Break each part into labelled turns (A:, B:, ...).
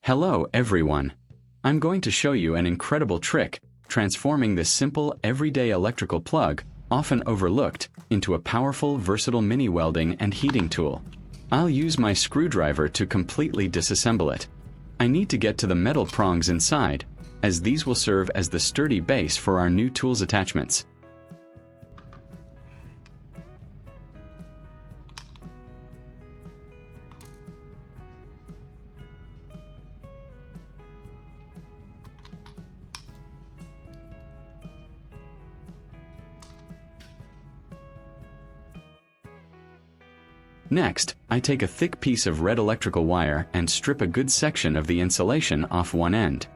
A: Hello everyone. I'm going to show you an incredible trick, transforming this simple everyday electrical plug, often overlooked, into a powerful versatile mini welding and heating tool. I'll use my screwdriver to completely disassemble it. I need to get to the metal prongs inside, as these will serve as the sturdy base for our new tool's attachments. Next, I take a thick piece of red electrical wire and strip a good section of the insulation off one end.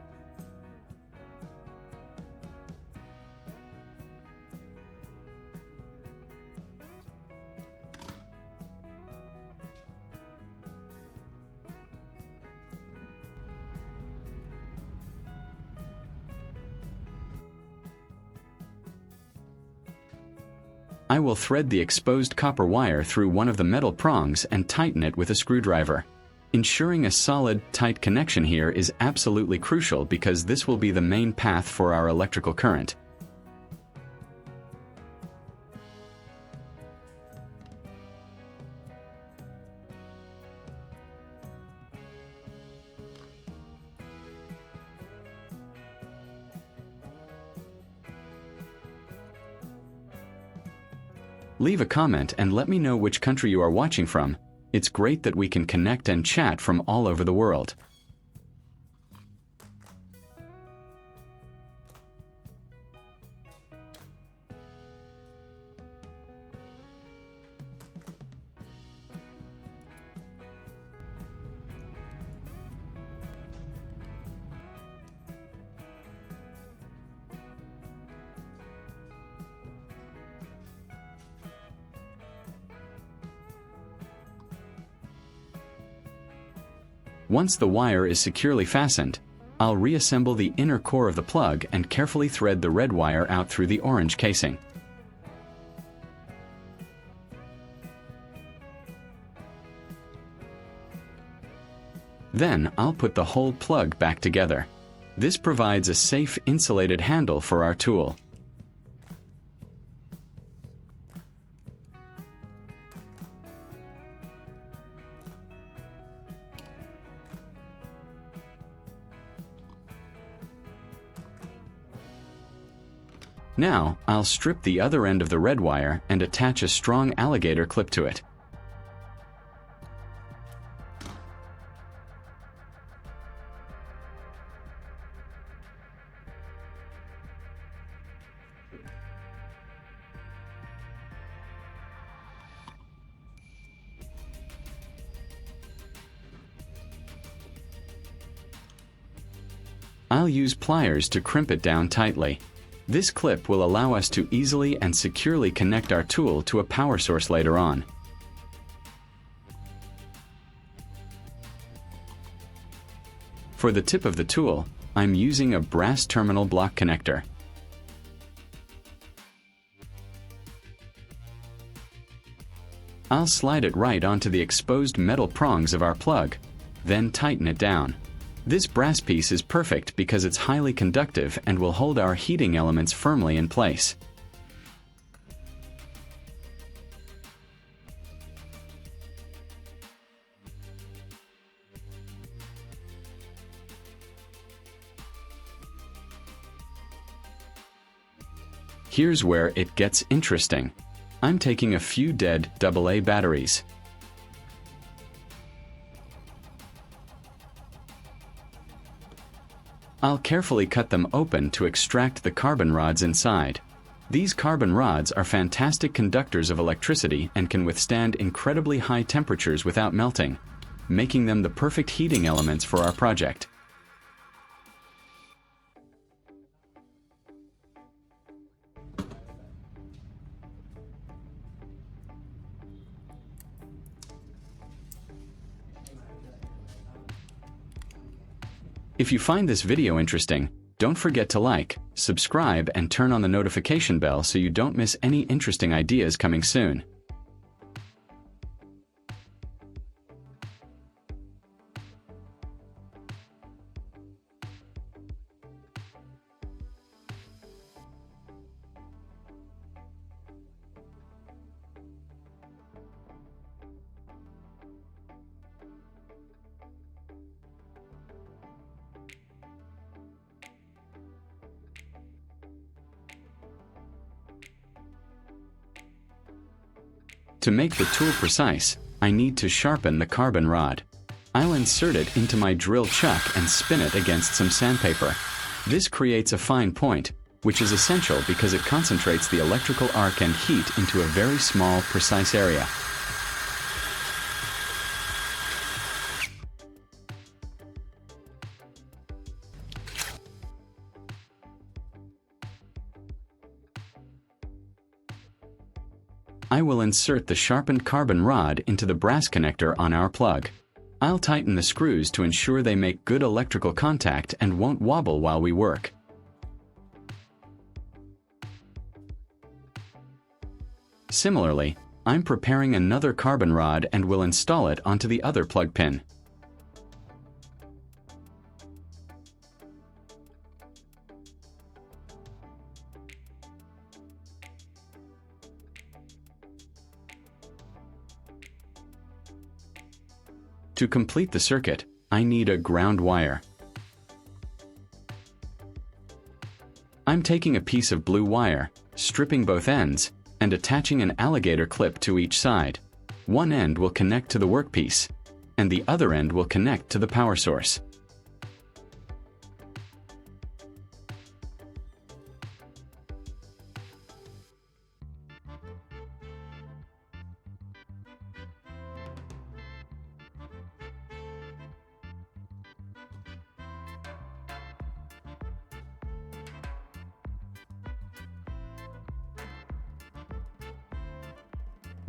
A: I will thread the exposed copper wire through one of the metal prongs and tighten it with a screwdriver. Ensuring a solid, tight connection here is absolutely crucial because this will be the main path for our electrical current. Leave a comment and let me know which country you are watching from. It's great that we can connect and chat from all over the world. Once the wire is securely fastened, I'll reassemble the inner core of the plug and carefully thread the red wire out through the orange casing. Then I'll put the whole plug back together. This provides a safe, insulated handle for our tool. Now, I'll strip the other end of the red wire and attach a strong alligator clip to it. I'll use pliers to crimp it down tightly. This clip will allow us to easily and securely connect our tool to a power source later on. For the tip of the tool, I'm using a brass terminal block connector. I'll slide it right onto the exposed metal prongs of our plug, then tighten it down. This brass piece is perfect because it's highly conductive and will hold our heating elements firmly in place. Here's where it gets interesting. I'm taking a few dead AA batteries. I'll carefully cut them open to extract the carbon rods inside. These carbon rods are fantastic conductors of electricity and can withstand incredibly high temperatures without melting, making them the perfect heating elements for our project. If you find this video interesting, don't forget to like, subscribe, and turn on the notification bell so you don't miss any interesting ideas coming soon. To make the tool precise, I need to sharpen the carbon rod. I'll insert it into my drill chuck and spin it against some sandpaper. This creates a fine point, which is essential because it concentrates the electrical arc and heat into a very small, precise area. I will insert the sharpened carbon rod into the brass connector on our plug. I'll tighten the screws to ensure they make good electrical contact and won't wobble while we work. Similarly, I'm preparing another carbon rod and will install it onto the other plug pin. To complete the circuit, I need a ground wire. I'm taking a piece of blue wire, stripping both ends, and attaching an alligator clip to each side. One end will connect to the workpiece, and the other end will connect to the power source.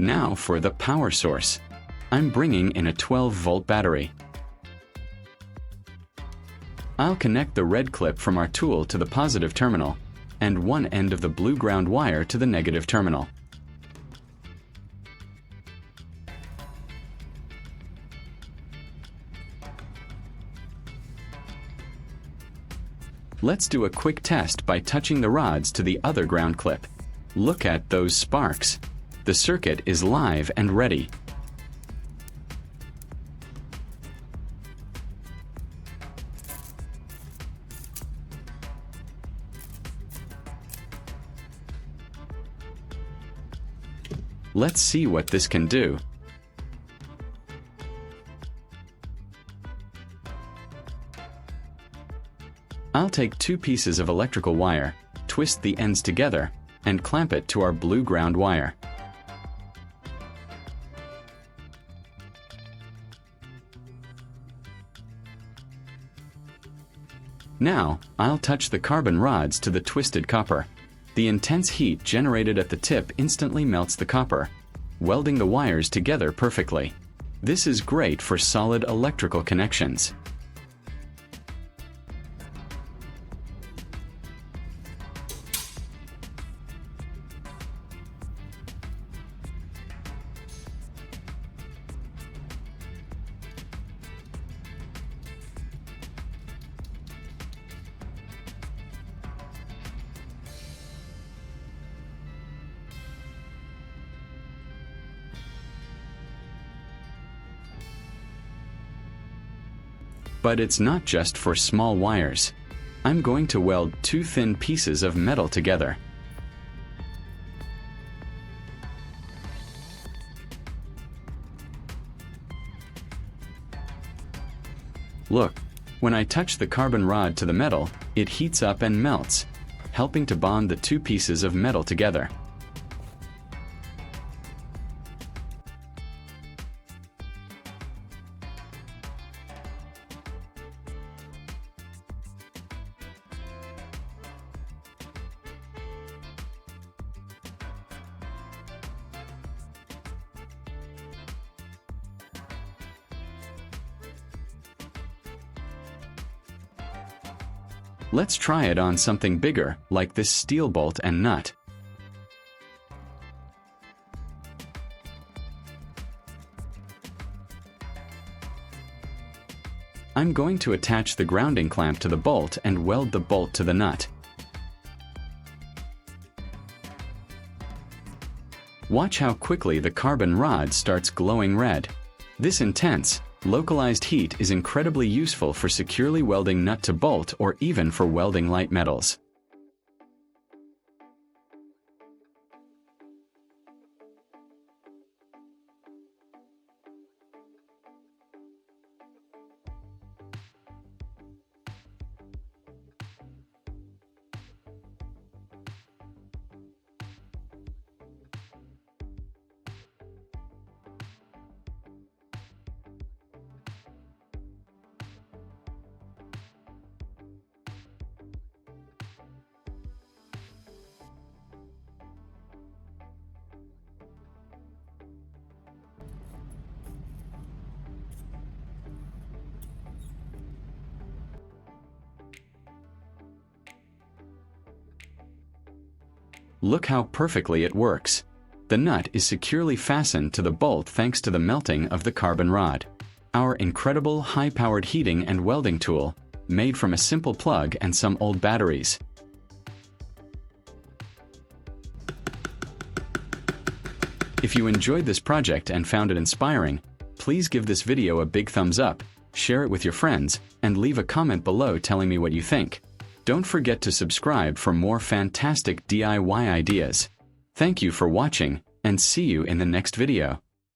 A: Now for the power source. I'm bringing in a 12-volt battery. I'll connect the red clip from our tool to the positive terminal, and one end of the blue ground wire to the negative terminal. Let's do a quick test by touching the rods to the other ground clip. Look at those sparks. The circuit is live and ready. Let's see what this can do. I'll take two pieces of electrical wire, twist the ends together, and clamp it to our blue ground wire. Now, I'll touch the carbon rods to the twisted copper. The intense heat generated at the tip instantly melts the copper, welding the wires together perfectly. This is great for solid electrical connections. But it's not just for small wires. I'm going to weld two thin pieces of metal together. Look, when I touch the carbon rod to the metal, it heats up and melts, helping to bond the two pieces of metal together. Let's try it on something bigger, like this steel bolt and nut. I'm going to attach the grounding clamp to the bolt and weld the bolt to the nut. Watch how quickly the carbon rod starts glowing red. This intense, localized heat is incredibly useful for securely welding nut to bolt or even for welding light metals. Look how perfectly it works. The nut is securely fastened to the bolt thanks to the melting of the carbon rod. Our incredible high-powered heating and welding tool, made from a simple plug and some old batteries. If you enjoyed this project and found it inspiring, please give this video a big thumbs up, share it with your friends, and leave a comment below telling me what you think. Don't forget to subscribe for more fantastic DIY ideas. Thank you for watching, and see you in the next video.